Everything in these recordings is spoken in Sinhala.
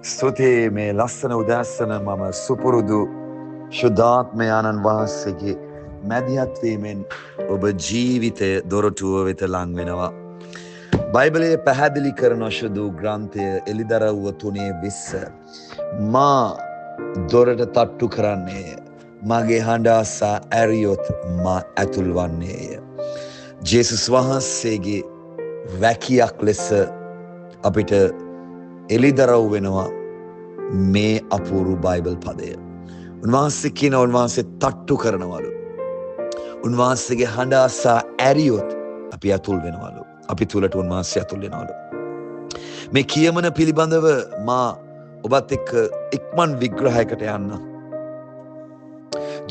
ස්තුතියි මේ ලස්සන උදෑසන මම සුපුරුදු ශුද්ධාත්මය ආනන් වහන්සේගේ මැදිහත් වීමෙන් ඔබ ජීවිතය දොරටුව වෙත ලං වෙනවා. බයිබලයේ පැහැදිලි කරන ශුදු ග්‍රන්ථය එළිදරව්ව 3:20 මා දොරට තට්ටු කරන්නේය. මගේ හඬ අසා ඇරියොත් මා ඇතුල් වන්නේය. ජේසුස් වහන්සේගේ වැකියක් ලෙස අපිට එළිදරව් වෙනවා මේ අපූර්ව බයිබල් පදය. උන්වහන්සේ කියන උන්වහන්සේ තට්ටු කරනවලු. උන්වහන්සේගේ හඬ අසා ඇරියොත් අපි ඇතුල් වෙනවලු. අපි තුලට උන්වහන්සේ ඇතුල් වෙනවලු. මේ කියමන පිළිබඳව මා ඔබත් එක්ක ඉක්මන් විග්‍රහයකට යන්න.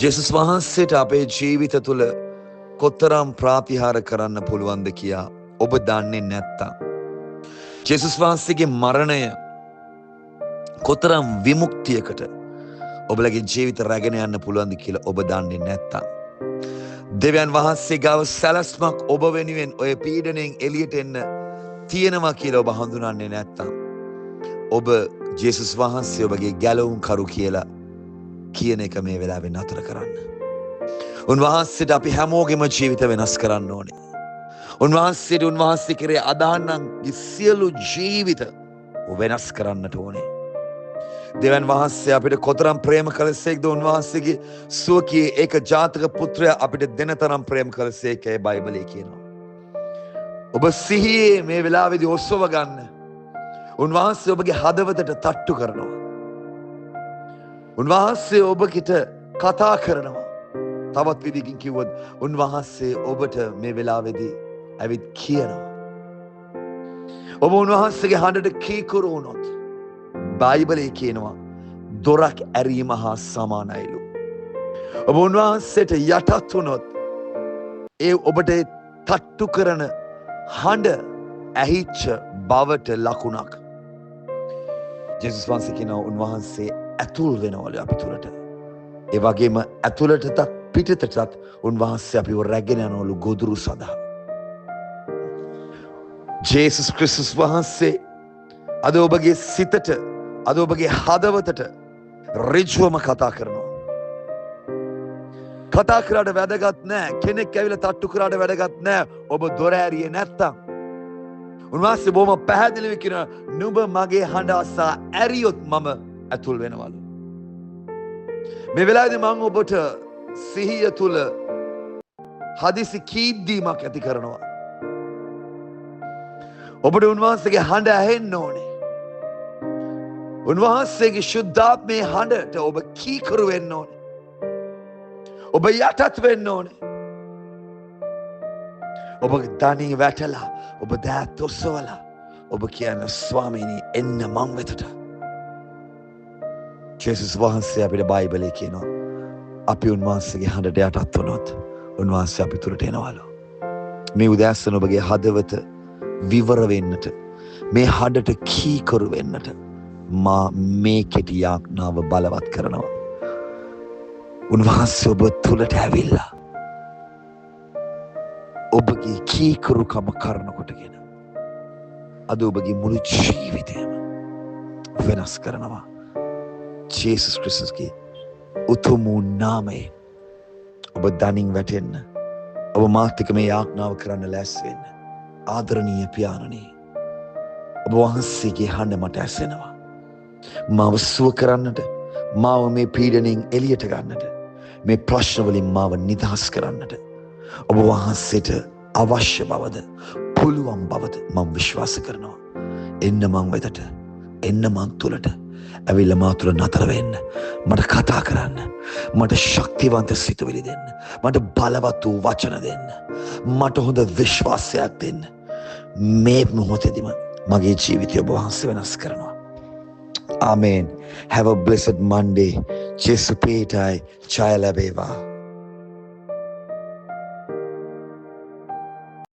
ජේසුස් වහන්සේට අපේ ජීවිත තුල කොතරම් ප්‍රාතිහාර කරන්න පුළුවන්ද කියා ඔබ දන්නේ නැත්තම්, ජේසුස් වහන්සේගේ මරණය කොතරම් විමුක්තියකට ඔබලගේ ජීවිත රැගෙන යන්න පුළුවන්ද කියලා ඔබ දන්නේ නැත්තම්, දෙවියන් වහන්සේ ගාව සැලැස්මක් ඔබ වෙනුවෙන් ඔය පීඩණයෙන් එළියට එන්න තියෙනවා කියලා ඔබ හඳුනන්නේ නැත්තම්, ඔබ ජේසුස් වහන්සේ ඔබගේ ගැලවුම් කරු කියලා කියන එක මේ වෙලාවේ නතර කරන්න. උන්වහන්සේට අපි හැමෝගෙම ජීවිත වෙනස් කරන්න ඕනේ. උන්වහන්සේට උන්වහන්සේ කෙරේ අදහන්නන්ගේ සියලු ජීවිත වෙනස් කරන්නට ඕනේ. දෙවියන් වහන්සේ අපිට කොතරම් ප්‍රේම කළසේක්ද උන්වහන්සේගේ සුවකී ඒක ජාතක පුත්‍රයා අපිට දෙන තරම් ප්‍රේම කළසේකයි බයිබලයේ කියනවා. ඔබ සිහියේ මේ වෙලාවේදී ඔස්සව ගන්න. උන්වහන්සේ ඔබගේ හදවතට තට්ටු කරනවා. උන්වහන්සේ ඔබට කතා කරනවා. තවත් විදිහකින් කිව්වොත් උන්වහන්සේ ඔබට මේ වෙලාවේදී ඇවිත් කියනවා. ඔබ උන්වහන්සේගේ හඬට කීකරු වුණොත් බයිබලයේ කියනවා දොරක් ඇරීම හා සමානයිලු. ඔබ උන්වහන්සේට යටත් වුණොත් ඒ ඔබට තට්ටු කරන හඬ ඇහිච්ච බවට ලකුණක්. ජේසුස් වහන්සේ කියනවා උන්වහන්සේ ඇතුල් වෙනවලු අපි තුලට. ඒ වගේම ඇතුළටත් පිටතටත් උන්වහන්සේ අපිව රැගෙන යනවලු ගොදුරු සඳහා. ජේසුස් ක්‍රිස්තුස් වහන්සේ අද ඔබගේ සිතට, අද ඔබගේ හදවතට ඍජුවම කතා කරනවා. කතා කරාට වැදගත් නෑ. කෙනෙක් ඇවිල්ලා තට්ටු කරාට වැදගත් නෑ. ඔබ දොර ඇරියේ නැත්තම්. උන්වහන්සේ බොහොම පැහැදිලිව කියනවා නුඹ මගේ හඬ අසා ඇරියොත් මම ඇතුල් වෙනවලු. මේ වෙලාවේදී මම ඔබට සිහිය තුල හදිසි කීද්දීමක් ඇති කරනවා. ඔබට උන්වහන්සේගේ හඬ ඇහෙන්න ඕනේ. උන්වහන්සේගේ ශුද්ධාත්මයේ හඬට ඔබ කීකරු වෙන්න ඕනේ. ඔබ යටත් වෙන්න ඕනේ. ඔබ දණී වැටලා, ඔබ දෑත් ඔසවලා ඔබ කියන ස්වාමීනි එන්න මං වෙතට. ජේසුස් වහන්සේ අපිට බයිබලයේ කියනවා අපි උන්වහන්සේගේ හඬට යටත් වුණොත් උන්වහන්සේ අපි තුරට එනවලු. මේ උදෑසන ඔබගේ හදවත විවර වෙන්නට, මේ හඬට කීකරු වෙන්නට මා මේ කෙටි යාඥාව බලවත් කරනවා. උන්වහන්සේ ඔබ තුලට ඇවිල්ලා ඔබගේ කීකරුකම කරන කොටගෙන අද ඔබගේ මුළු ජීවිතයම වෙනස් කරනවා. ජේසුස් ක්‍රිස්තුස්ගේ උතුම් වූ නාමයෙන් ඔබ දණින් වැටෙන්න. ඔබ මාත් එක්ක මේ යාඥාව කරන්න ලෑස්ති වෙන්න. ආදරණීය පියාණනි, ඔබ වහන්සේගේ හඬ මට ඇසෙනවා. මාව සුව කරන්නට, මාව මේ පීඩණයෙන් එළියට ගන්නට, මේ ප්‍රශ්න වලින් මාව නිදහස් කරන්නට ඔබ වහන්සේට අවශ්‍ය බවද පුළුවන් බවද මම විශ්වාස කරනවා. එන්න මං වෙතට, එන්න මං තුලට ඇවිල්ලා මා තුල නතර වෙන්න. මට කතා කරන්න. මට ශක්තිවන්ත සිතුවිලි දෙන්න. මට බලවත් වූ වචන දෙන්න. මට හොඳ විශ්වාසයක් දෙන්න. මේ මොහොතේදීම මගේ ජීවිතය ඔබ වහන්සේ වෙනස් කරනවා. Amen. Have a blessed Monday. ජේසු පීඨයි ජය ලැබේවා.